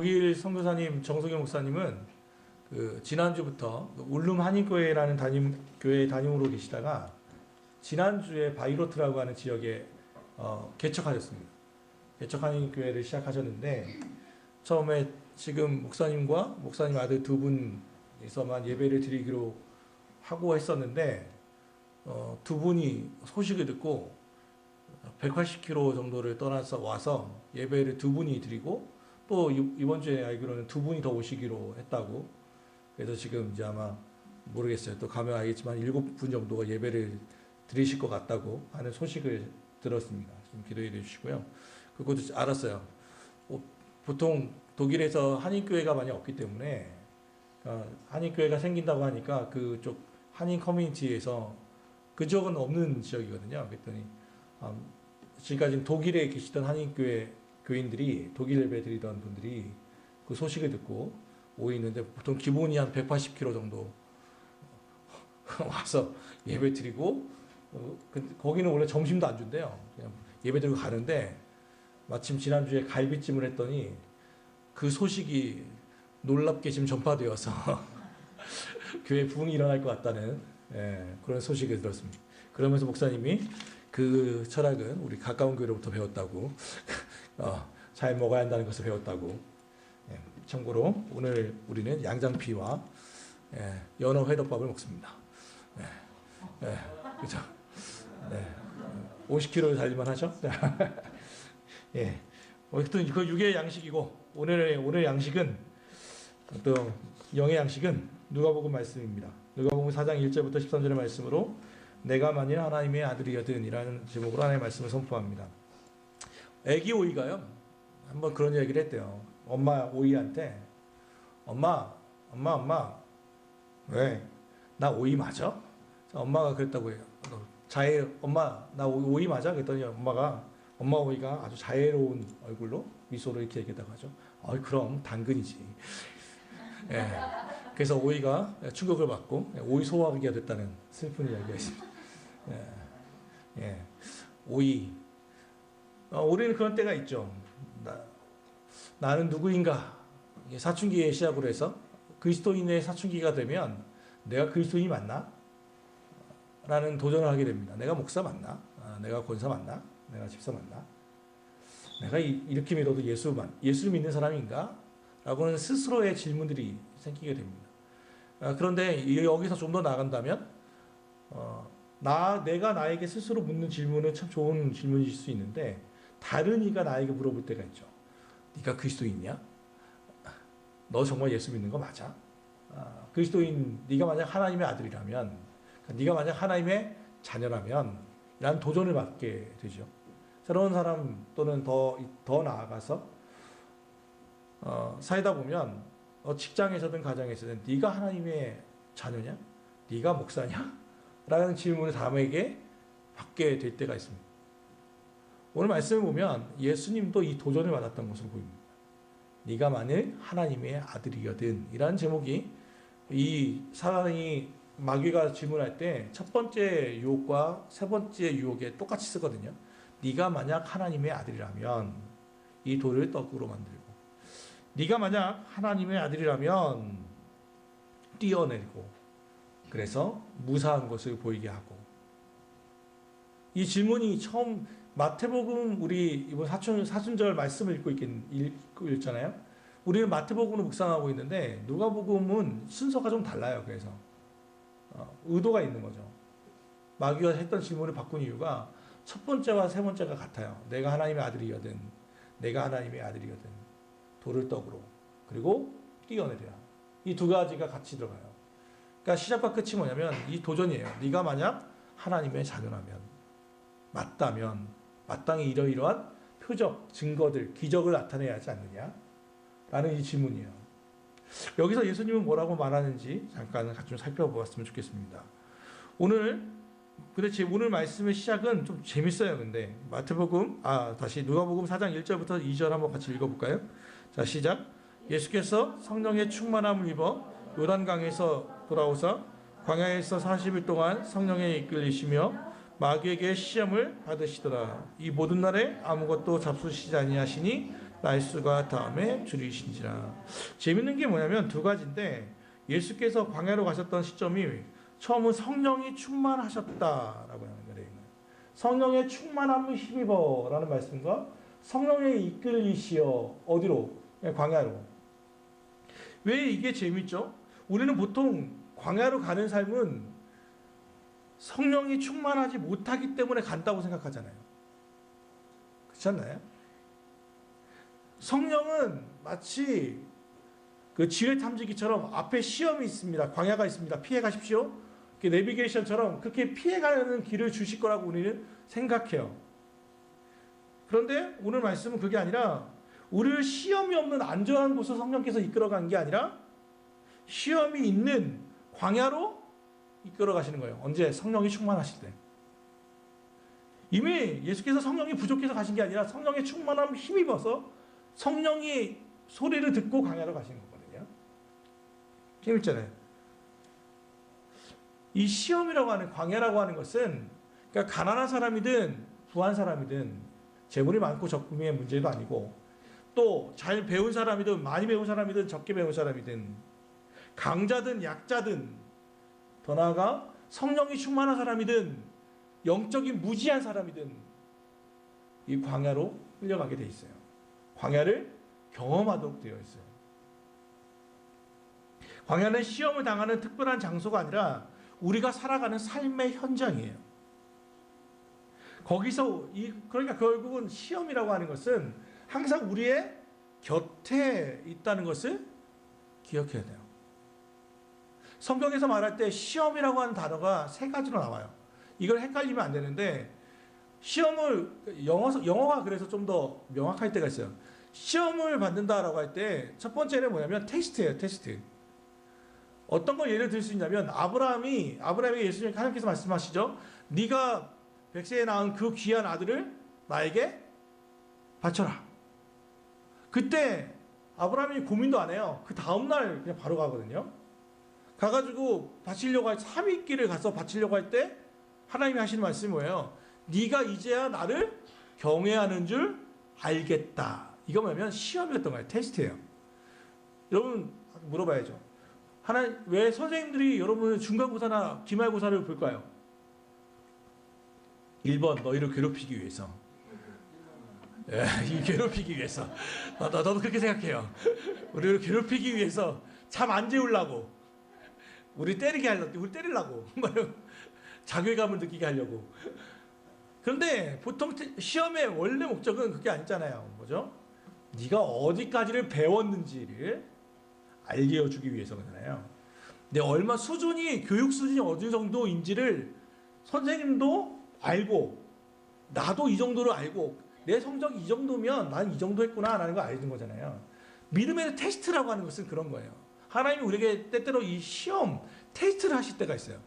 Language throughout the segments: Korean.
독일 선교사님 정성현 목사님은 지난주부터 울룸 한인교회라는 교회에 담임으로 계시다가 지난주에 바이로트라고 하는 지역에 개척하셨습니다. 개척 한인교회를 시작하셨는데 처음에 지금 목사님과 목사님 아들 두 분이서만 예배를 드리기로 하고 했었는데 두 분이 소식을 듣고 180km 정도를 떠나서 와서 예배를 두 분이 드리고 또 이번 주에 알기로는 두 분이 더 오시기로 했다고. 그래서 지금 이제 아마 모르겠어요. 또 가면 알겠지만 7분 정도가 예배를 드리실 것 같다고 하는 소식을 들었습니다. 좀 기도해 주시고요. 그것도 알았어요. 보통 독일에서 한인교회가 많이 없기 때문에 한인교회가 생긴다고 하니까 그쪽 한인 커뮤니티에서 그쪽은 없는 지역이거든요. 그랬더니 지금까지 독일에 계시던 한인교회 교인들이 독일 예배 드리던 분들이 그 소식을 듣고 오고 있는데 보통 기본이 한 180km 정도 와서 예배 드리고 거기는 원래 점심도 안 준대요. 그냥 예배 드리고 가는데 마침 지난주에 갈비찜을 했더니 그 소식이 놀랍게 지금 전파되어서 교회 부흥이 일어날 것 같다는 그런 소식을 들었습니다. 그러면서 목사님이 그 철학은 우리 가까운 교회로부터 배웠다고 잘 먹어야 한다는 것을 배웠다고. 참고로 오늘 우리는 양장피와 연어 회덮밥을 먹습니다. 그렇죠? 50kg 달리만 하죠? 어쨌든 그 육의 양식이고 오늘 양식은 또 영의 양식은 누가복음 말씀입니다. 누가복음 4장 1절부터 13절의 말씀으로 내가 만일 하나님의 아들이거든 이라는 제목으로 하나님의 말씀을 선포합니다. 애기 오이가요 한번 그런 이야기를 했대요. 엄마 오이한테 엄마 왜? 나 오이 맞아? 엄마가 그랬다고 해요. 엄마 나 오이 맞아? 그랬더니 엄마 오이가 아주 자애로운 얼굴로 미소로 이렇게 얘기하다가 하죠. 그럼 당근이지. 그래서 오이가 충격을 받고 오이 소화기가 됐다는 슬픈 이야기가 있습니다. 오이. 우리는 그런 때가 있죠. 나는 누구인가? 사춘기의 시작으로 해서 그리스도인의 사춘기가 되면 내가 그리스도인이 맞나? 라는 도전을 하게 됩니다. 내가 목사 맞나? 내가 권사 맞나? 내가 집사 맞나? 내가 이렇게 믿어도 예수를 믿는 사람인가? 라고는 스스로의 질문들이 생기게 됩니다. 그런데 여기서 좀 더 나간다면 내가 나에게 스스로 묻는 질문은 참 좋은 질문일 수 있는데 다른 이가 나에게 물어볼 때가 있죠. 네가 그리스도인이야? 너 정말 예수 믿는 거 맞아? 그리스도인 네가 만약 하나님의 아들이라면 네가 만약 하나님의 자녀라면 라는 도전을 받게 되죠. 새로운 사람 또는 더 나아가서 살다 보면 직장에서든 가정에서든 네가 하나님의 자녀냐? 네가 목사냐? 라는 질문을 사람에게 받게 될 때가 있습니다. 오늘 말씀을 보면 예수님도 이 도전을 받았던 것으로 보입니다. 네가 만일 하나님의 아들이거든 이라는 제목이 이 사단이 마귀가 질문할 때 첫 번째 유혹과 세 번째 유혹에 똑같이 쓰거든요. 네가 만약 하나님의 아들이라면 이 돌을 떡으로 만들고 네가 만약 하나님의 아들이라면 띄어내고 그래서 무사한 것을 보이게 하고 이 질문이 처음 마태복음 우리 이번 사순절 말씀을 읽고 있잖아요. 우리는 마태복음을 묵상하고 있는데 누가복음은 순서가 좀 달라요. 그래서 의도가 있는 거죠. 마귀가 했던 질문을 바꾼 이유가 첫 번째와 세 번째가 같아요. 내가 하나님의 아들이거든. 돌을 떡으로 그리고 띄어내리라. 이 두 가지가 같이 들어가요. 그러니까 시작과 끝이 뭐냐면 이 도전이에요. 네가 만약 하나님의 자녀라면 맞다면 마땅히 이러이러한 표적, 증거들, 기적을 나타내야 하지 않느냐? 라는 이 질문이에요. 여기서 예수님은 뭐라고 말하는지 잠깐 좀 살펴보았으면 좋겠습니다. 오늘 말씀의 시작은 좀 재밌어요. 근데 다시 누가복음 4장 1절부터 2절 한번 같이 읽어볼까요? 자, 시작. 예수께서 성령의 충만함을 입어 요단강에서 돌아오사 광야에서 40일 동안 성령에 이끌리시며 마귀에게 시험을 받으시더라. 이 모든 날에 아무것도 잡수시지 아니하시니 라이스가 다음에 줄이신지라. 재밌는 게 뭐냐면 두 가지인데, 예수께서 광야로 가셨던 시점이 처음은 성령이 충만하셨다라고 하는 거예요. 성령의 충만함을 힘입어라는 말씀과 성령의 이끌리시어 어디로? 광야로. 왜 이게 재밌죠? 우리는 보통 광야로 가는 삶은 성령이 충만하지 못하기 때문에 간다고 생각하잖아요. 그렇지 않나요? 성령은 마치 그 지뢰 탐지기처럼 앞에 시험이 있습니다. 광야가 있습니다. 피해 가십시오. 내비게이션처럼 그렇게 피해가는 길을 주실 거라고 우리는 생각해요. 그런데 오늘 말씀은 그게 아니라 우리를 시험이 없는 안전한 곳으로 성령께서 이끌어간 게 아니라 시험이 있는 광야로 이끌어 가시는 거예요. 언제? 성령이 충만하실 때. 이미 예수께서 성령이 부족해서 가신 게 아니라 성령의 충만함 힘입어서 성령이 소리를 듣고 광야로 가신 거거든요. 재밌잖아요. 이 시험이라고 하는, 광야라고 하는 것은, 그러니까 가난한 사람이든 부한 사람이든 재물이 많고 적금의 문제도 아니고, 또 잘 배운 사람이든 많이 배운 사람이든 적게 배운 사람이든 강자든 약자든, 더 나아가 성령이 충만한 사람이든 영적인 무지한 사람이든 이 광야로 끌려가게 돼 있어요. 광야를 경험하도록 되어 있어요. 광야는 시험을 당하는 특별한 장소가 아니라 우리가 살아가는 삶의 현장이에요. 거기서 그러니까 결국은 시험이라고 하는 것은 항상 우리의 곁에 있다는 것을 기억해야 돼요. 성경에서 말할 때 시험이라고 하는 단어가 세 가지로 나와요. 이걸 헷갈리면 안 되는데, 시험을 영어가 그래서 좀 더 명확할 때가 있어요. 시험을 받는다라고 할 때 첫 번째는 뭐냐면 테스트예요. 테스트. 어떤 걸 예를 들 수 있냐면 아브라함에게 예수님 하나님께서 말씀하시죠. 네가 백세에 낳은 그 귀한 아들을 나에게 바쳐라. 그때 아브라함이 고민도 안 해요. 그 다음날 그냥 바로 가거든요. 가가지고 바치려고 할 3일길을 가서 바치려고 할 때 하나님이 하시는 말씀이 뭐예요? 네가 이제야 나를 경외하는 줄 알겠다. 이거 뭐냐면 시험이었던 거예요. 테스트예요. 여러분 물어봐야죠. 왜 선생님들이 여러분의 중간고사나 기말고사를 볼까요? 1번 너희를 괴롭히기 위해서. 예, 괴롭히기 위해서. 나도 그렇게 생각해요. 우리를 괴롭히기 위해서, 잠 안 재우려고, 우리 때리려고, 자괴감을 느끼게 하려고. 그런데 보통 시험의 원래 목적은 그게 아니잖아요. 뭐죠? 네가 어디까지를 배웠는지를 알게 해주기 위해서잖아요. 근데 교육 수준이 어느 정도인지를 선생님도 알고, 나도 이 정도를 알고, 내 성적이 이 정도면 난 이 정도 했구나 라는 걸 알는 거잖아요. 믿음의 테스트라고 하는 것은 그런 거예요. 하나님이 우리에게 때때로 이 시험, 테스트를 하실 때가 있어요.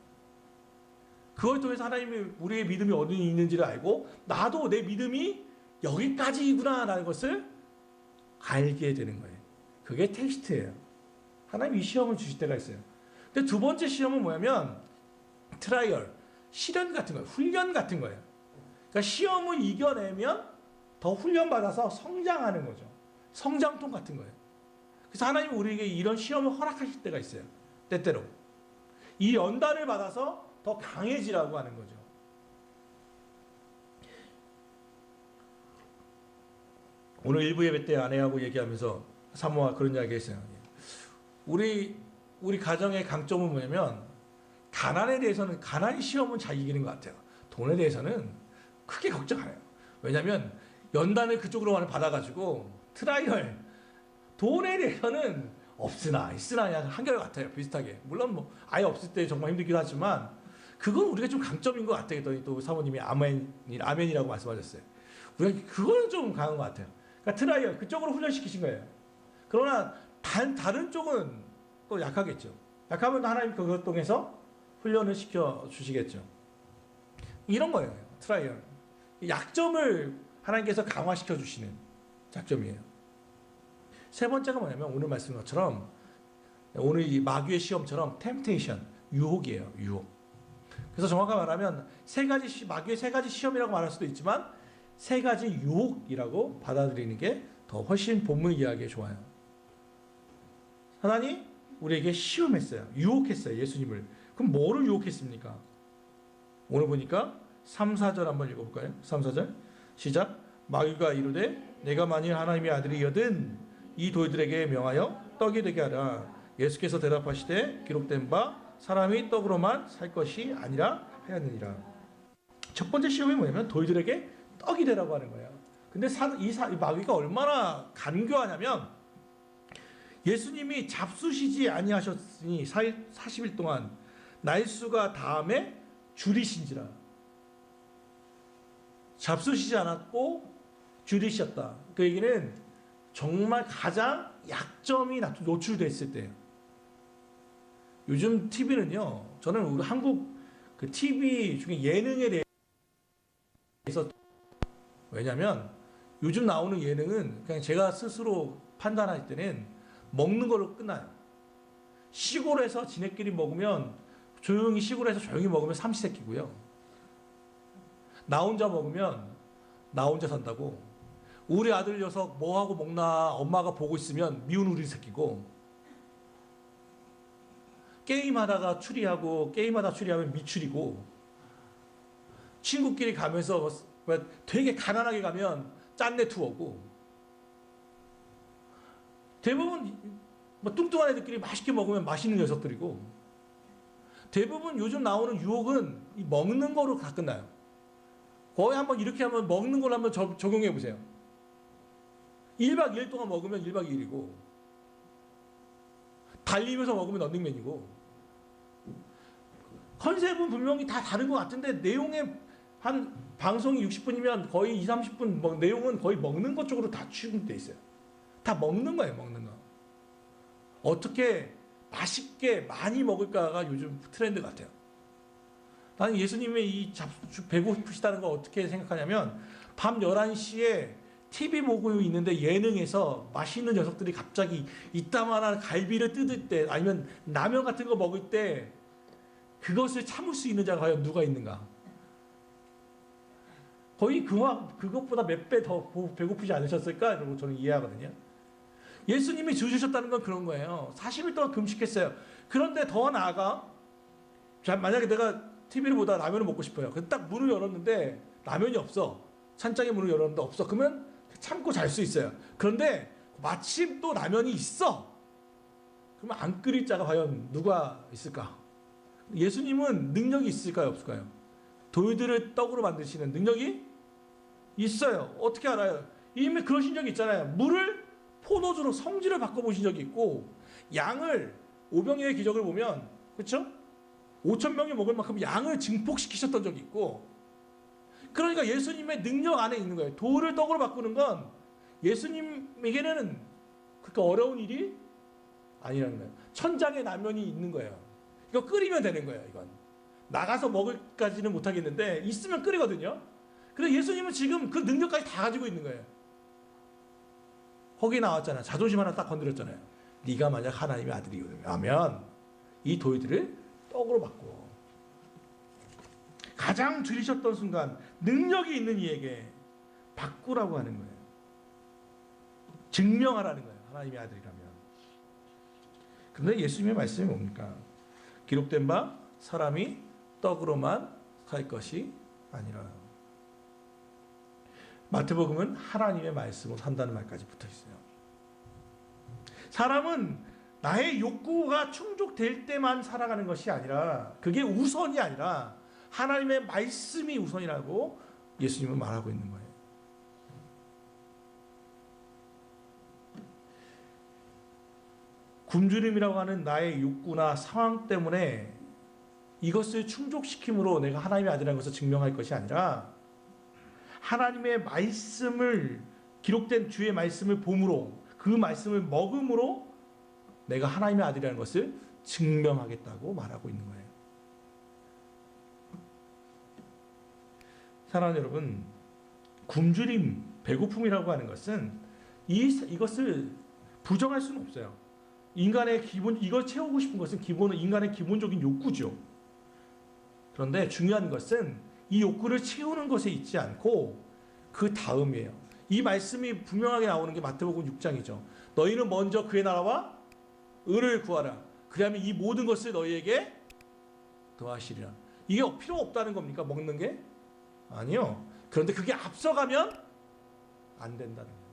그걸 통해서 하나님이 우리의 믿음이 어디 있는지를 알고, 나도 내 믿음이 여기까지구나 라는 것을 알게 되는 거예요. 그게 테스트예요. 하나님이 이 시험을 주실 때가 있어요. 근데 두 번째 시험은 뭐냐면 트라이얼, 시련 같은 거예요. 훈련 같은 거예요. 그러니까 시험을 이겨내면 더 훈련받아서 성장하는 거죠. 성장통 같은 거예요. 그래서 하나님은 우리에게 이런 시험을 허락하실 때가 있어요. 때때로. 이 연단을 받아서 더 강해지라고 하는 거죠. 오늘 일부 예배 때 아내하고 얘기하면서 사모가 그런 이야기 했어요. 우리 가정의 강점은 뭐냐면, 가난에 대해서는, 가난이 시험은 잘 이기는 것 같아요. 돈에 대해서는 크게 걱정 안 해요. 왜냐하면 연단을 그쪽으로만 받아가지고 트라이얼, 돈에 대해서는 없으나 있으나 그냥 한결같아요. 비슷하게. 물론 뭐 아예 없을 때 정말 힘들기도 하지만 그건 우리가 좀 강점인 것 같아요. 또 사모님이 아멘이라고 말씀하셨어요. 우리가 그거는 좀 강한 것 같아요. 그러니까 트라이얼, 그쪽으로 훈련시키신 거예요. 그러나 다른 쪽은 또 약하겠죠. 약하면 하나님 그것 통해서 훈련을 시켜주시겠죠. 이런 거예요. 트라이얼. 약점을 하나님께서 강화시켜 주시는 작점이에요. 세 번째가 뭐냐면 오늘 말씀인 것처럼, 오늘 이 마귀의 시험처럼 템테이션, 유혹이에요. 유혹. 그래서 정확하게 말하면 마귀의 세 가지 시험이라고 말할 수도 있지만 세 가지 유혹이라고 받아들이는 게 더 훨씬 본문 이야기에 좋아요. 사단이 우리에게 시험했어요. 유혹했어요. 예수님을. 그럼 뭐를 유혹했습니까? 오늘 보니까 3, 4절 한번 읽어볼까요? 3, 4절 시작. 마귀가 이르되 내가 만일 하나님의 아들이여든 이 돌들에게 명하여 떡이 되게 하라. 예수께서 대답하시되 기록된 바 사람이 떡으로만 살 것이 아니라 하였느니라. 첫 번째 시험이 뭐냐면 돌들에게 떡이 되라고 하는 거예요. 근데 이 마귀가 얼마나 간교하냐면 예수님이 잡수시지 아니하셨으니 40일 동안 날수가 다음에 줄이신지라. 잡수시지 않았고 줄이셨다. 그 얘기는 정말 가장 약점이 노출됐을 때예요. 요즘 TV는요. 저는 우리 한국 그 TV 중에 예능에 대해서 왜냐면 요즘 나오는 예능은 그냥 제가 스스로 판단할 때는 먹는 걸로 끝나요. 시골에서 지네끼리 먹으면 조용히 시골에서 조용히 먹으면 삼시세끼고요. 나 혼자 먹으면 나 혼자 산다고. 우리 아들 녀석 뭐하고 먹나 엄마가 보고 있으면 미운 우리 새끼고, 게임하다가 추리하고 게임하다 추리하면 미추리고, 친구끼리 가면서 되게 가난하게 가면 짠내 투어고, 대부분 뚱뚱한 애들끼리 맛있게 먹으면 맛있는 녀석들이고, 대부분 요즘 나오는 유혹은 이 먹는 거로 다 끝나요. 거의 한번 이렇게 하면 먹는 걸 한번 적용해 보세요. 1박 2일 동안 먹으면 1박 2일이고 달리면서 먹으면 런닝맨이고, 컨셉은 분명히 다 다른 것 같은데 내용에 한 방송이 60분이면 거의 2, 30분 내용은 거의 먹는 것 쪽으로 다 취급돼 있어요. 다 먹는 거예요. 먹는 거. 어떻게 맛있게 많이 먹을까가 요즘 트렌드 같아요. 나는 예수님의 이 배고프시다는 걸 어떻게 생각하냐면, 밤 11시에 TV 보고 있는데 예능에서 맛있는 녀석들이 갑자기 이따만한 갈비를 뜯을 때, 아니면 라면 같은 거 먹을 때 그것을 참을 수 있는 자가 과연 누가 있는가? 거의 그것보다 몇 배 더 배고프지 않으셨을까? 라고 저는 이해하거든요. 예수님이 주셨다는 건 그런 거예요. 40일 동안 금식했어요. 그런데 더 나아가, 만약에 내가 TV를 보다 라면을 먹고 싶어요. 그래서 딱 문을 열었는데 라면이 없어. 찬장의 문을 열었는데 없어. 그러면 참고 잘 수 있어요. 그런데 마침 또 라면이 있어. 그러면 안 끓일 자가 과연 누가 있을까? 예수님은 능력이 있을까요? 없을까요? 돌들을 떡으로 만드시는 능력이 있어요. 어떻게 알아요? 이미 그러신 적이 있잖아요. 물을 포도주로 성질을 바꿔보신 적이 있고, 양을 오병이의 기적을 보면, 그렇죠? 5,000명이 먹을 만큼 양을 증폭시키셨던 적이 있고, 그러니까 예수님의 능력 안에 있는 거예요. 돌을 떡으로 바꾸는 건 예수님에게는 그렇게 어려운 일이 아니라는 거예요. 천장에 라면이 있는 거예요. 이거 끓이면 되는 거예요. 이건 나가서 먹을까지는 못하겠는데 있으면 끓이거든요. 그래서 예수님은 지금 그 능력까지 다 가지고 있는 거예요. 거기 나왔잖아요. 자존심 하나 딱 건드렸잖아요. 네가 만약 하나님의 아들이라면 이 돌들을 떡으로 바꿔. 가장 줄이셨던 순간 능력이 있는 이에게 바꾸라고 하는 거예요. 증명하라는 거예요. 하나님의 아들이라면. 그런데 예수님의 말씀이 뭡니까? 기록된 바 사람이 떡으로만 살 것이 아니라. 마태복음은 하나님의 말씀으로 산다는 말까지 붙어 있어요. 사람은 나의 욕구가 충족될 때만 살아가는 것이 아니라, 그게 우선이 아니라 하나님의 말씀이 우선이라고 예수님은 말하고 있는 거예요. 굶주림이라고 하는 나의 욕구나 상황 때문에 이것을 충족시킴으로 내가 하나님의 아들이라는 것을 증명할 것이 아니라, 하나님의 말씀을, 기록된 주의 말씀을 봄으로, 그 말씀을 먹음으로 내가 하나님의 아들이라는 것을 증명하겠다고 말하고 있는 거예요. 사랑하는 여러분, 굶주림, 배고픔이라고 하는 것은 이것을 부정할 수는 없어요. 인간의 기본, 이걸 채우고 싶은 것은 인간의 기본적인 욕구죠. 그런데 중요한 것은 이 욕구를 채우는 것에 있지 않고 그 다음이에요. 이 말씀이 분명하게 나오는 게 마태복음 6장이죠. 너희는 먼저 그의 나라와 의를 구하라. 그러면 이 모든 것을 너희에게 더하시리라. 이게 필요 없다는 겁니까? 먹는 게? 아니요. 그런데 그게 앞서가면 안 된다는 거예요.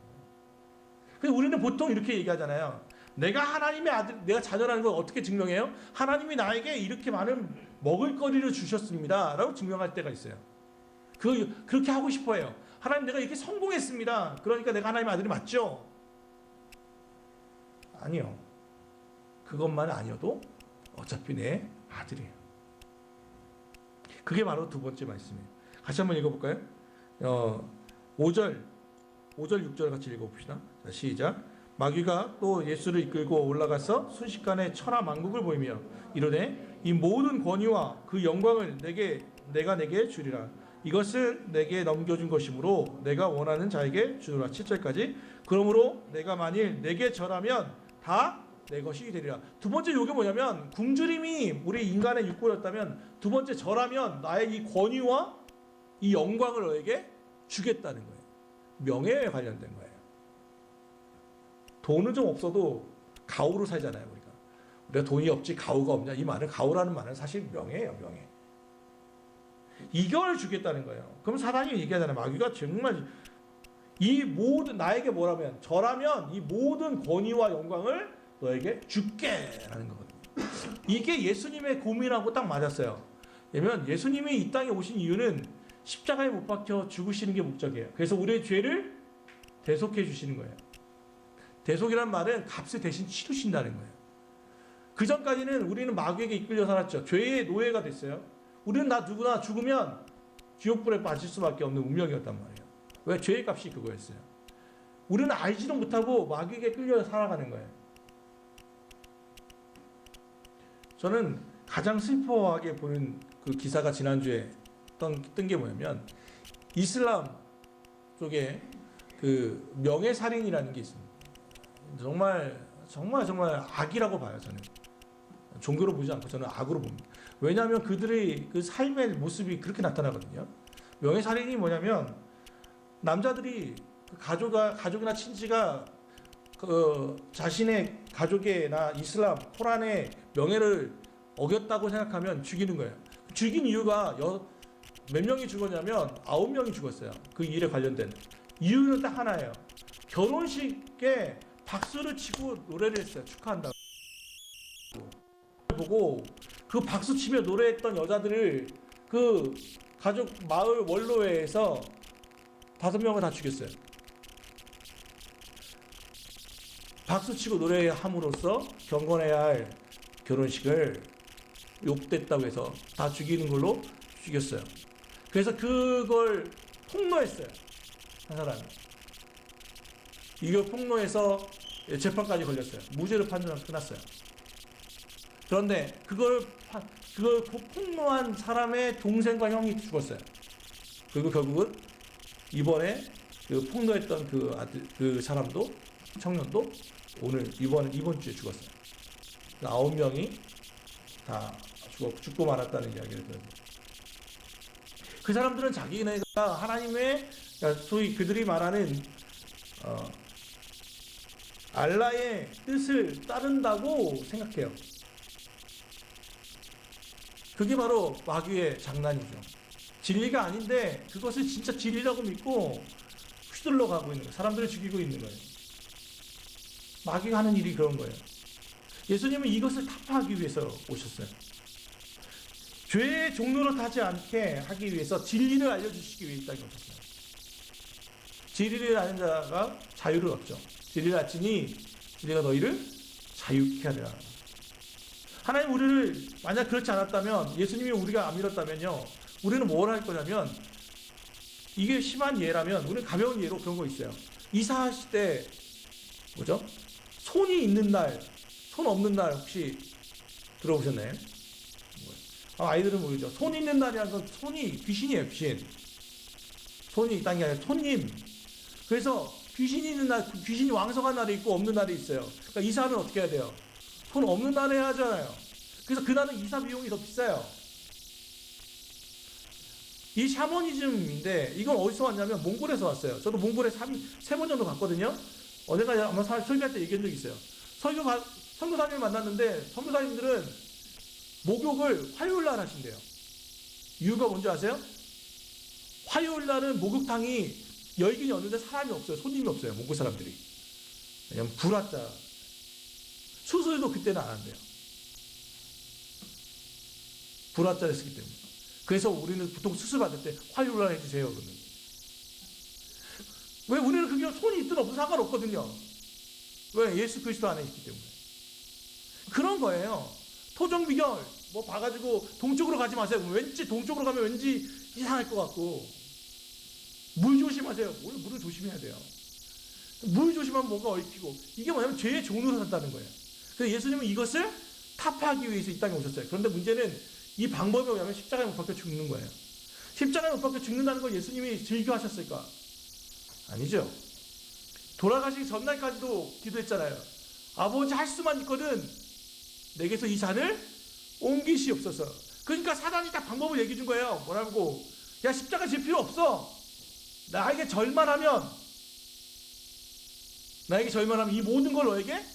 그래서 우리는 보통 이렇게 얘기하잖아요. 내가 하나님의 아들, 내가 자녀라는 걸 어떻게 증명해요? 하나님이 나에게 이렇게 많은 먹을거리를 주셨습니다 라고 증명할 때가 있어요. 그렇게 하고 싶어요. 하나님, 내가 이렇게 성공했습니다. 그러니까 내가 하나님의 아들이 맞죠? 아니요. 그것만 아니어도 어차피 내 아들이에요. 그게 바로 두 번째 말씀이에요. 같이 한번 읽어볼까요? 5절 6절 같이 읽어봅시다. 자, 시작. 마귀가 또 예수를 이끌고 올라가서 순식간에 천하 만국을 보이며 이르되 이 모든 권위와 그 영광을 내가 내게 주리라. 이것은 내게 넘겨준 것이므로 내가 원하는 자에게 주노라. 7절까지. 그러므로 내가 만일 내게 절하면 다 내 것이 되리라. 두 번째 요게 뭐냐면, 굶주림이 우리 인간의 욕구였다면 두 번째 절하면 나의 이 권위와 이 영광을 너에게 주겠다는 거예요. 명예에 관련된 거예요. 돈은 좀 없어도 가오로 살잖아요. 우리가 돈이 없지 가오가 없냐, 이 말은, 가오라는 말은 사실 명예예요. 명예. 이걸 주겠다는 거예요. 그럼 사단이 얘기하잖아요. 마귀가 정말 이 모든, 나에게 뭐라면, 절하면 이 모든 권위와 영광을 너에게 줄게라는 거거든요. 이게 예수님의 고민하고 딱 맞았어요. 왜냐면 예수님이 이 땅에 오신 이유는 십자가에 못 박혀 죽으시는 게 목적이에요. 그래서 우리의 죄를 대속해 주시는 거예요. 대속이란 말은 값을 대신 치르신다는 거예요. 그 전까지는 우리는 마귀에게 이끌려 살았죠. 죄의 노예가 됐어요. 우리는 누구나 죽으면 지옥불에 빠질 수밖에 없는 운명이었단 말이에요. 왜? 죄의 값이 그거였어요. 우리는 알지도 못하고 마귀에게 끌려 살아가는 거예요. 저는 가장 슬퍼하게 보는 그 기사가 지난주에 뜬 게 뭐냐면, 이슬람 쪽에 그 명예살인이라는 게 있습니다. 정말 악이라고 봐요. 저는 종교로 보지 않고 저는 악으로 봅니다. 왜냐하면 그들의 그 삶의 모습이 그렇게 나타나거든요. 명예살인이 뭐냐면, 남자들이 가족이나 친지가 그 자신의 가족이나 이슬람 코란의 명예를 어겼다고 생각하면 죽이는 거예요. 죽인 이유가 몇 명이 죽었냐면 9명이 죽었어요. 그 일에 관련된 이유는 딱 하나예요. 결혼식에 박수를 치고 노래를 했어요. 축하한다고. 보고 그 박수 치며 노래했던 여자들을 그 가족 마을 원로회에서 5명을 다 죽였어요. 박수치고 노래함으로써 경건해야 할 결혼식을 욕됐다고 해서 다 죽이는 걸로 죽였어요. 그래서 그걸 폭로했어요. 한 사람이. 이걸 폭로해서 재판까지 걸렸어요. 무죄로 판정을 끝났어요. 그런데 그걸 폭로한 사람의 동생과 형이 죽었어요. 그리고 결국은 이번에 그 폭로했던 그 사람도, 청년도 이번 주에 죽었어요. 9명이 다 죽고 말았다는 이야기를 들었어요. 그 사람들은 자기네가 하나님의, 소위 그들이 말하는 알라의 뜻을 따른다고 생각해요. 그게 바로 마귀의 장난이죠. 진리가 아닌데 그것을 진짜 진리라고 믿고 휘둘러 가고 있는 거예요. 사람들을 죽이고 있는 거예요. 마귀가 하는 일이 그런 거예요. 예수님은 이것을 타파하기 위해서 오셨어요. 죄의 종로로 타지 않게 하기 위해서 진리를 알려주시기 위해 이 땅에 오셨어요. 진리를 아는 자가 자유를 얻죠. 진리를 알지니 진리가 너희를 자유케 하리라. 하나님 우리를 만약 그렇지 않았다면, 예수님이 우리가 안 믿었다면요, 우리는 뭘 할 거냐면, 이게 심한 예라면 우리는 가벼운 예로 그런 거 있어요. 이사하실 때 뭐죠? 손이 있는 날, 손 없는 날 혹시 들어보셨나요? 아이들은 모르죠. 손 있는 날이라는 건 손이 귀신이에요. 귀신. 손이 있다는 게 아니라 손님. 그래서 귀신이 있는 날, 귀신이 왕성한 날이 있고 없는 날이 있어요. 그러니까 이사는 어떻게 해야 돼요? 손 없는 날에 하잖아요. 그래서 그날은 이사 비용이 더 비싸요. 이 샤머니즘인데 이건 어디서 왔냐면 몽골에서 왔어요. 저도 몽골에 3번 정도 갔거든요. 어제가 아마 설교할 때 얘기한 적이 있어요. 선교사님을 만났는데 선교사님들은 목욕을 화요일 날 하신대요. 이유가 뭔지 아세요? 화요일 날은 목욕탕이 열긴 여는데 사람이 없어요. 손님이 없어요. 몽골 사람들이. 왜냐면 불화자. 수술도 그때는 안 한대요. 불화자를 쓰기 때문에. 그래서 우리는 보통 수술 받을 때 화요일 날 해주세요. 그러면. 왜 우리는 그게 손이 있든 없든 상관없거든요. 왜? 예수 그리스도 안에 있기 때문에. 그런 거예요. 토종비결 뭐 봐가지고 동쪽으로 가지 마세요. 왠지 동쪽으로 가면 왠지 이상할 것 같고. 물 조심하세요. 원래 물을 조심해야 돼요. 물 조심하면 뭔가 얽히고. 이게 뭐냐면 죄의 종으로 산다는 거예요. 그래서 예수님은 이것을 타파하기 위해서 이 땅에 오셨어요. 그런데 문제는 이 방법이 뭐냐면 십자가에 못 박혀 죽는 거예요. 십자가에 못 박혀 죽는다는 걸 예수님이 즐겨하셨을까? 아니죠. 돌아가시기 전날까지도 기도했잖아요. 아버지 할 수만 있거든 내게서 이 잔을 옮기시옵소서. 그러니까 사단이 딱 방법을 얘기해 준 거예요. 뭐라고? 야, 십자가 질 필요 없어. 나에게 절만하면 이 모든 걸 너에게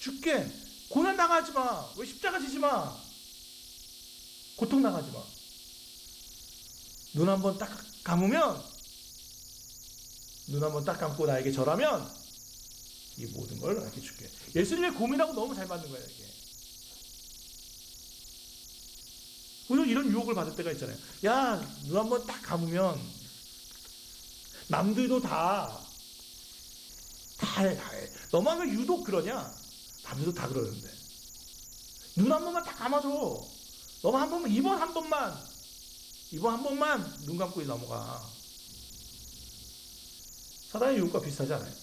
줄게. 고난 당하지 마. 왜 십자가 지지 마. 고통 당하지 마. 눈 한번 딱 감으면, 눈 한번 딱 감고 나에게 절하면 이 모든 걸 너에게 줄게. 예수님의 고민하고 너무 잘 맞는 거예요, 이게. 우리는 이런 유혹을 받을 때가 있잖아요. 야, 눈 한번 딱 감으면 남들도 다 해. 너만 왜 유독 그러냐? 남들도 다 그러는데. 눈 한 번만 딱 감아줘. 너만 한 번만, 이번 한 번만 눈 감고 넘어가. 사단의 유혹과 비슷하지 않아요?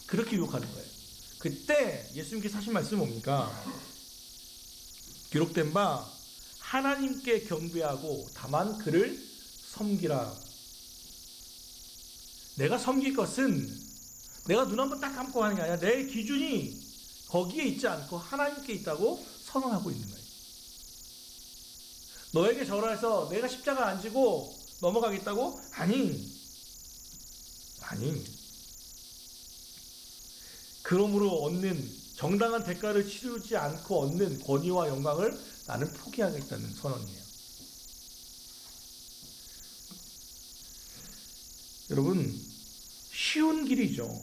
그렇게 유혹하는 거예요. 그때 예수님께서 하신 말씀은 뭡니까? 기록된 바 하나님께 경배하고 다만 그를 섬기라. 내가 섬길 것은 내가 눈 한번 딱 감고 하는 게 아니라 내 기준이 거기에 있지 않고 하나님께 있다고 선언하고 있는 거예요. 너에게 절하해서 내가 십자가 안 지고 넘어가겠다고? 아니. 그러므로 얻는 정당한 대가를 치르지 않고 얻는 권위와 영광을 나는 포기하겠다는 선언이에요. 여러분, 쉬운 길이죠.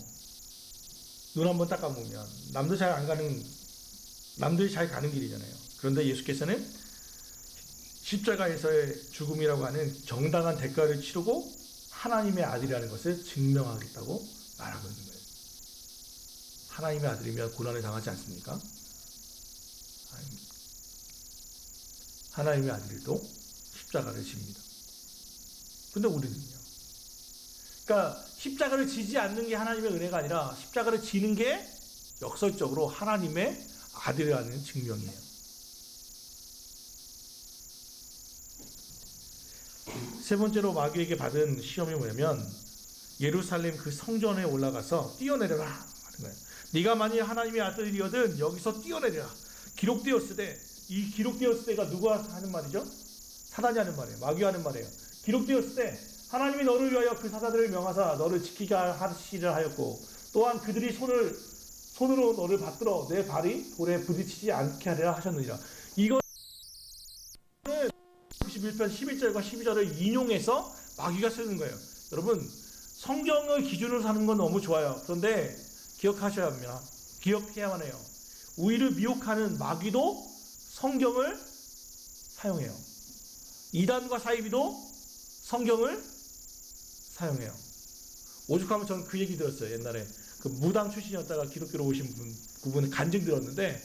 눈 한번 딱 감으면 남들이 잘 가는 길이잖아요. 그런데 예수께서는 십자가에서의 죽음이라고 하는 정당한 대가를 치르고 하나님의 아들이라는 것을 증명하겠다고 말하고 있는 거예요. 하나님의 아들이면 고난을 당하지 않습니까? 아닙니다. 하나님의 아들도 십자가를 집니다. 근데 우리는요. 그러니까 십자가를 지지 않는 게 하나님의 은혜가 아니라 십자가를 지는 게 역설적으로 하나님의 아들이라는 증명이에요. 세 번째로 마귀에게 받은 시험이 뭐냐면 예루살렘 그 성전에 올라가서 뛰어내려라 하는 거예요. 네가 만일 하나님의 아들이거든 여기서 뛰어내려라. 기록되었으되, 이 기록되었으되가 누가 하는 말이죠? 사단이 하는 말이에요. 마귀가 하는 말이에요. 기록되었으되 하나님이 너를 위하여 그 사자들을 명하사 너를 지키게 하시리라 하였고, 또한 그들이 손으로 너를 받들어 내 발이 돌에 부딪히지 않게 하리라 하셨느니라. 이거는 91편 11절과 12절을 인용해서 마귀가 쓰는 거예요. 여러분, 성경을 기준으로 사는 건 너무 좋아요. 그런데 기억해야만 해요. 우리를 미혹하는 마귀도 성경을 사용해요. 이단과 사이비도 성경을 사용해요. 오죽하면 저는 그 얘기 들었어요. 옛날에 그 무당 출신이었다가 기독교로 오신 그분은 간증 들었는데,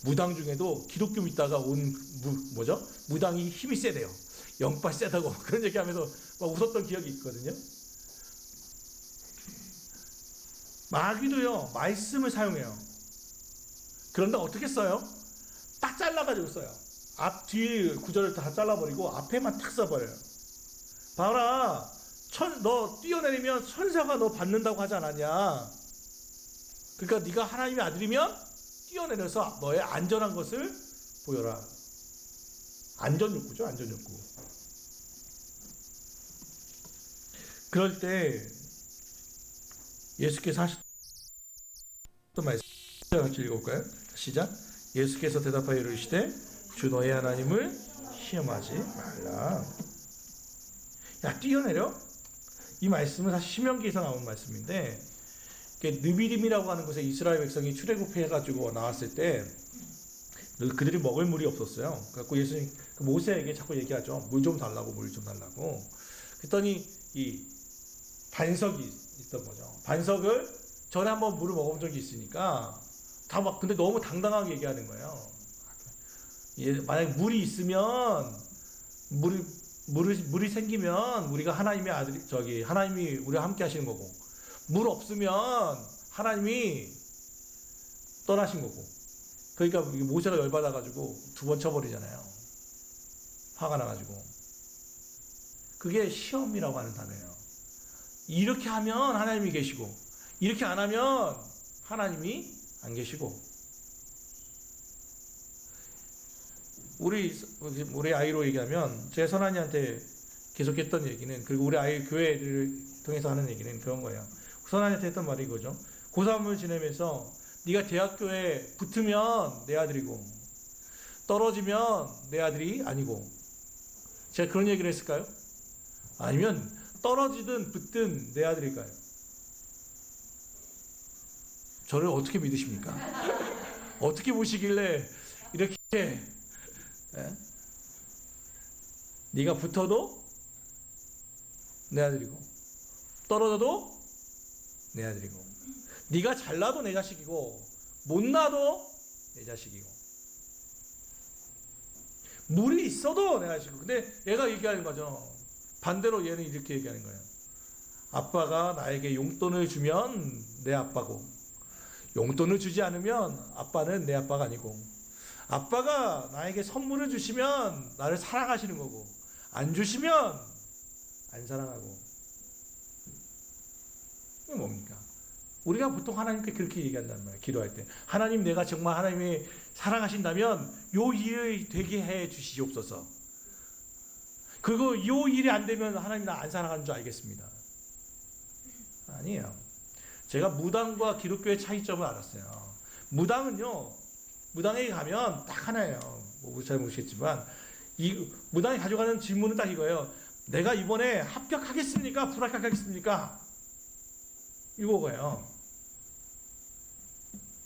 무당 중에도 기독교 믿다가 온 무당이 힘이 세대요. 영빨 세다고 그런 얘기하면서 막 웃었던 기억이 있거든요. 마귀도요 말씀을 사용해요. 그런데 어떻게 써요? 딱 잘라가지고 써요. 앞 뒤 구절을 다 잘라버리고 앞에만 탁 써버려요. 봐라, 너 뛰어내리면 천사가 너 받는다고 하지 않았냐? 그러니까 네가 하나님의 아들이면 뛰어내려서 너의 안전한 것을 보여라. 안전 욕구죠, 안전 욕구. 그럴 때 예수께서 하셨던 말씀 같이 읽어볼까요? 시작. 예수께서 대답하여 이르시되 주 너의 하나님을 시험하지 말라. 야, 뛰어내려? 이 말씀은 사실 신명기에서 나온 말씀인데, 느비림이라고 하는 곳에 이스라엘 백성이 출애굽해가지고 나왔을 때 그들이 먹을 물이 없었어요. 그래서 예수님 모세에게 자꾸 얘기하죠. 물 좀 달라고, 물 좀 달라고. 그랬더니 이 반석이 있던 거죠. 반석을 전에 한번 물을 먹어본 적이 있으니까 다 막 근데 너무 당당하게 얘기하는 거예요. 만약 물이 있으면 물이 생기면 우리가 하나님의 아들이 하나님이 우리와 함께 하시는 거고, 물 없으면 하나님이 떠나신 거고. 그러니까 모세가 열받아가지고 2번 쳐버리잖아요. 화가 나가지고. 그게 시험이라고 하는 단어예요. 이렇게 하면 하나님이 계시고, 이렇게 안 하면 하나님이 안 계시고. 우리 아이로 얘기하면 제 선한이한테 계속했던 얘기는, 그리고 우리 아이 교회를 통해서 하는 얘기는 그런 거예요. 선한이한테 했던 말이 이거죠. 고3을 지내면서 네가 대학교에 붙으면 내 아들이고 떨어지면 내 아들이 아니고. 제가 그런 얘기를 했을까요? 아니면 떨어지든 붙든 내 아들일까요? 저를 어떻게 믿으십니까? 어떻게 보시길래 이렇게 네가 붙어도 내 아들이고 떨어져도 내 아들이고, 네가 잘나도 내 자식이고 못나도 내 자식이고, 물이 있어도 내 자식이고. 근데 얘가 얘기하는 거죠. 반대로 얘는 이렇게 얘기하는 거예요. 아빠가 나에게 용돈을 주면 내 아빠고, 용돈을 주지 않으면 아빠는 내 아빠가 아니고, 아빠가 나에게 선물을 주시면 나를 사랑하시는 거고, 안 주시면 안 사랑하고. 이게 뭡니까? 우리가 보통 하나님께 그렇게 얘기한단 말이에요. 기도할 때. 하나님, 내가 정말 하나님이 사랑하신다면 요 일이 되게 해 주시옵소서. 그리고 요 일이 안 되면 하나님 나 안 사랑하는 줄 알겠습니다. 아니에요. 제가 무당과 기독교의 차이점을 알았어요. 무당에 가면 딱 하나예요. 잘 모르시겠지만 이 무당이 가져가는 질문은 딱 이거예요. 내가 이번에 합격하겠습니까? 불합격하겠습니까? 이거예요.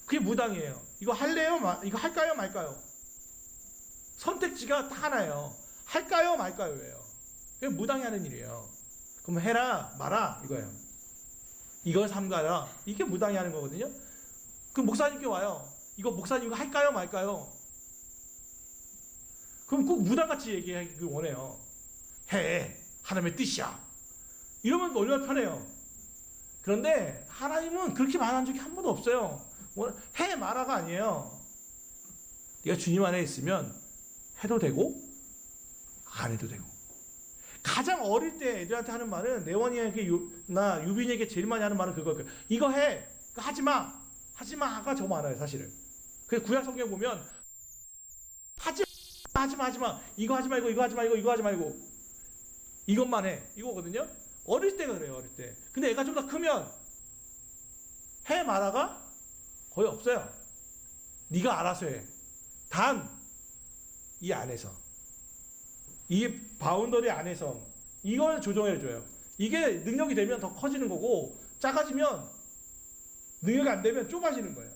그게 무당이에요. 이거 할래요? 이거 할까요? 말까요? 선택지가 딱 하나예요. 할까요? 말까요?예요. 그게 무당이 하는 일이에요. 그럼 해라, 마라 이거예요. 이걸 삼가라. 이게 무당이 하는 거거든요. 그럼 목사님께 와요. 이거 목사님 이거 할까요? 말까요? 그럼 꼭 무당같이 얘기하기 원해요. 해. 하나님의 뜻이야. 이러면 얼마나 편해요. 그런데 하나님은 그렇게 말한 적이 한 번도 없어요. 해 마라가 아니에요. 네가 주님 안에 있으면 해도 되고 안 해도 되고. 가장 어릴 때 애들한테 하는 말은, 내원이나 유빈이에게 제일 많이 하는 말은 그거예요. 이거 해. 하지 마. 하지 마가 저 많아요, 사실은. 그래서 구약 성경 보면 하지 마. 이거 하지 말고 이거 하지 말고 이거 하지 말고 이것만 해. 이거거든요. 어릴 때가 그래요, 어릴 때. 근데 애가 좀 더 크면 해 마라가 거의 없어요. 네가 알아서 해. 단 이 안에서, 이 바운더리 안에서 이걸 조정해줘요. 이게 능력이 되면 더 커지는 거고, 작아지면 능력이 안 되면 좁아지는 거예요.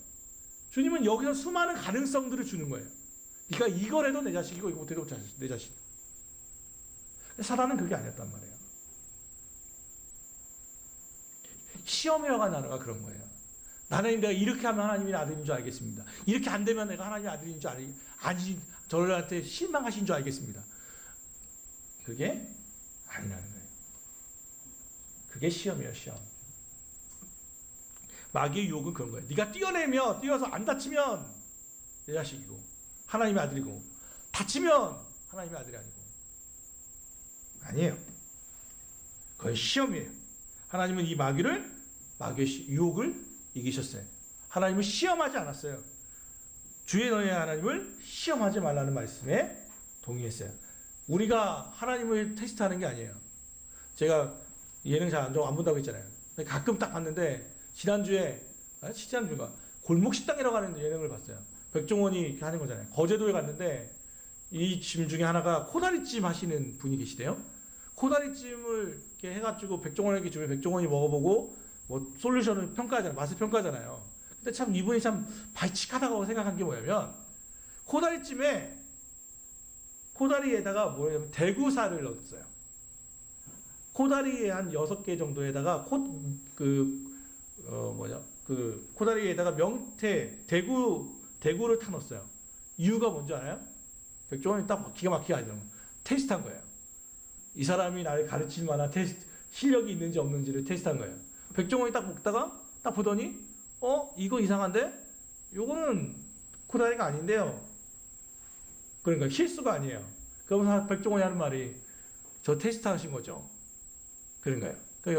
주님은 여기서 수많은 가능성들을 주는 거예요. 네가 이걸 해도 내 자식이고 이거 못해도 내 자식. 사단은 그게 아니었단 말이에요. 시험이라고 하는 단어가 그런 거예요. 나는 내가 이렇게 하면 하나님이 아들인 줄 알겠습니다. 이렇게 안 되면 내가 하나님이 아들인 줄 아니, 저들한테 실망하신 줄 알겠습니다. 그게 아니라는 거예요. 그게 시험이에요, 시험. 마귀의 유혹은 그런 거예요. 네가 뛰어서 안 다치면 내 자식이고 하나님의 아들이고, 다치면 하나님의 아들이 아니고. 아니에요. 그건 시험이에요. 하나님은 이 마귀의 유혹을 이기셨어요. 하나님은 시험하지 않았어요. 주의 너의 하나님을 시험하지 말라는 말씀에 동의했어요. 우리가 하나님을 테스트하는 게 아니에요. 제가 예능 잘 안 본다고 했잖아요. 가끔 딱 봤는데 지난주가 골목식당이라고 하는 예능을 봤어요. 백종원이 하는 거잖아요. 거제도에 갔는데 이 집 중에 하나가 코다리찜 하시는 분이 계시대요. 코다리찜을 이렇게 해가지고 백종원에게 주면 백종원이 먹어보고 뭐 솔루션을 평가하잖아요. 맛을 평가하잖아요. 근데 참 이분이 참 발칙하다고 생각한 게 뭐냐면 코다리에다가 뭐냐면 대구살을 넣었어요. 코다리에 한 6개 정도에다가 코다리에다가 대구를 타 넣었어요. 이유가 뭔지 알아요? 백종원이 딱 기가 막히게 하죠. 테스트한 거예요. 이 사람이 나를 가르칠 만한 실력이 있는지 없는지를 테스트한 거예요. 백종원이 딱 먹다가 딱 보더니 이거 이상한데? 요거는 코다리가 아닌데요. 그러니까 실수가 아니에요. 그러면서 백종원이 하는 말이 저 테스트 하신 거죠. 그런 거예요. 그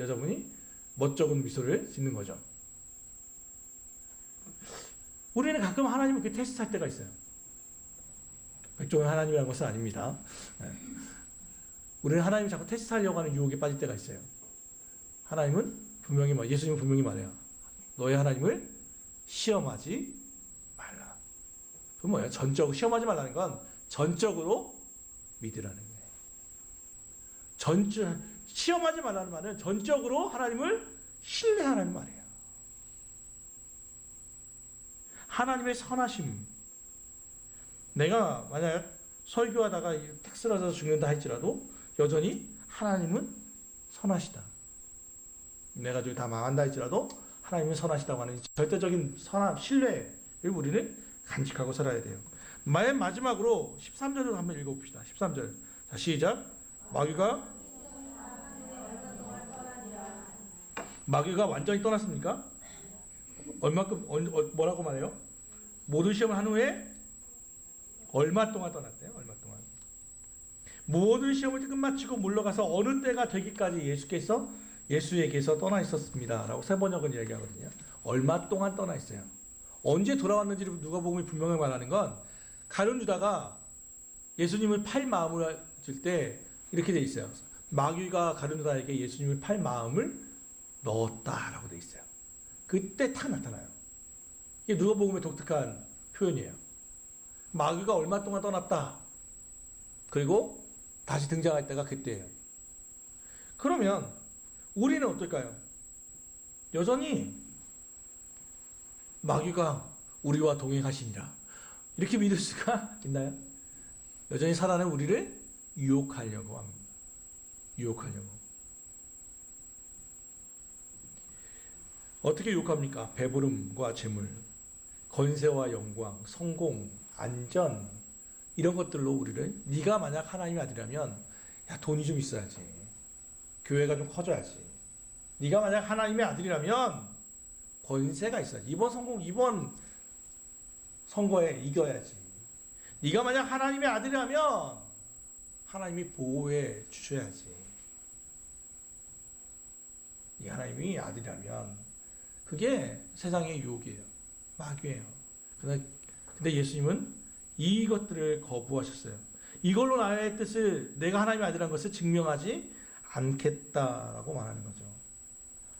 여자분이 멋쩍은 미소를 짓는 거죠. 우리는 가끔 하나님을 그렇게 테스트할 때가 있어요. 백종원 하나님이라는 것은 아닙니다. 우리는 하나님 자꾸 테스트하려고 하는 유혹에 빠질 때가 있어요. 하나님은 예수님은 분명히 말해요. 너의 하나님을 시험하지 말라. 그건 뭐예요? 시험하지 말라는 건 전적으로 믿으라는 거예요. 시험하지 말라는 말은 전적으로 하나님을 신뢰하라는 말이에요. 하나님의 선하심. 내가 만약 설교하다가 탁 쓰러져서 죽는다 할지라도 여전히 하나님은 선하시다. 내가 저기 다 망한다 할지라도 하나님은 선하시다고 하는 절대적인 신뢰를 우리는 간직하고 살아야 돼요. 맨 마지막으로 13절을 한번 읽어봅시다. 13절. 자, 시작. 마귀가 완전히 떠났습니까? 얼마큼 뭐라고 말해요? 모든 시험을 한 후에 얼마 동안 떠났대요? 얼마 동안. 모든 시험을 끝마치고 물러가서 어느 때가 되기까지 예수에게서 떠나 있었습니다. 라고 세 번역은 이야기하거든요. 얼마 동안 떠나 있어요. 언제 돌아왔는지를 누가복음이 분명히 말하는 건 가룟 유다가 예수님을 팔 마음을 줄 때 이렇게 돼 있어요. 마귀가 가룟 유다에게 예수님을 팔 마음을 넣었다라고 돼 있어요. 그때 탁 나타나요. 이게 누가복음의 독특한 표현이에요. 마귀가 얼마 동안 떠났다. 그리고 다시 등장할 때가 그때예요. 그러면 우리는 어떨까요? 여전히 마귀가 우리와 동행하시니라. 이렇게 믿을 수가 있나요? 여전히 사단은 우리를 유혹하려고 합니다. 유혹하려고. 어떻게 유혹합니까? 배부름과 재물, 건세와 영광, 성공, 안전 이런 것들로 우리를 네가 만약 하나님의 아들이라면 야 돈이 좀 있어야지. 교회가 좀 커져야지. 네가 만약 하나님의 아들이라면 권세가 있어야지. 이번 선거에 이겨야지. 네가 만약 하나님의 아들이라면 하나님이 보호해 주셔야지. 네가 하나님이 아들이라면 그게 세상의 유혹이에요. 마귀예요. 근데 예수님은 이것들을 거부하셨어요. 이걸로 나의 뜻을 내가 하나님의 아들이라는 것을 증명하지 않겠다라고 말하는 거죠.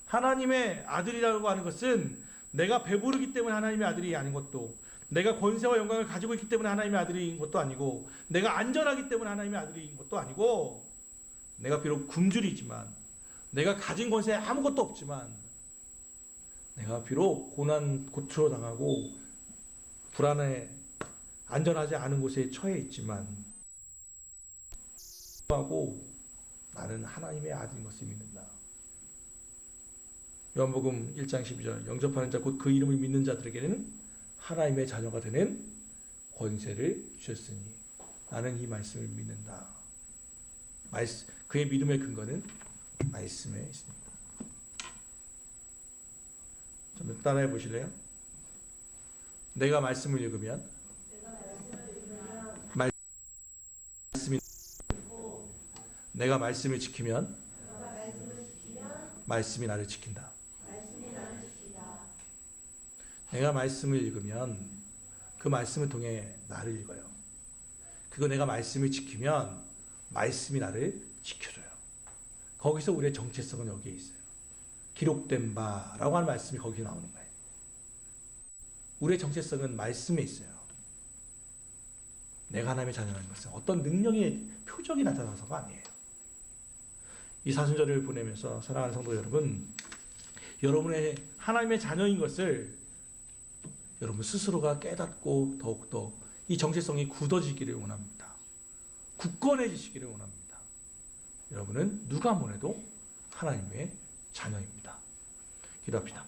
하나님의 아들이라고 하는 것은 내가 배부르기 때문에 하나님의 아들이 아닌 것도, 내가 권세와 영광을 가지고 있기 때문에 하나님의 아들인 것도 아니고, 내가 안전하기 때문에 하나님의 아들인 것도 아니고, 내가 비록 굶주리지만, 내가 가진 권세에 아무것도 없지만, 내가 비록 고초로 당하고 불안해 안전하지 않은 곳에 처해 있지만 하고 나는 하나님의 아들인 것을 믿는다. 요한복음 1장 12절 영접하는 자 곧 그 이름을 믿는 자들에게는 하나님의 자녀가 되는 권세를 주셨으니 나는 이 말씀을 믿는다. 그의 믿음의 근거는 말씀에 있습니다. 좀 따라해 보실래요? 내가 말씀을 읽으면 내가 말씀을 지키면 말씀이 나를 지킨다. 내가 말씀을 읽으면 그 말씀을 통해 나를 읽어요. 그거 내가 말씀을 지키면 말씀이 나를 지켜줘요. 거기서 우리의 정체성은 여기에 있어요. 기록된 바라고 하는 말씀이 거기 나오는 거예요. 우리의 정체성은 말씀에 있어요. 내가 하나님의 자녀라는 것은 어떤 능력의 표적이 나타나서가 아니에요. 이 사순절을 보내면서 사랑하는 성도 여러분, 여러분의 하나님의 자녀인 것을 여러분 스스로가 깨닫고 더욱더 이 정체성이 굳어지기를 원합니다. 굳건해지시기를 원합니다. 여러분은 누가 뭐래도 하나님의 자녀입니다. 기도합시다.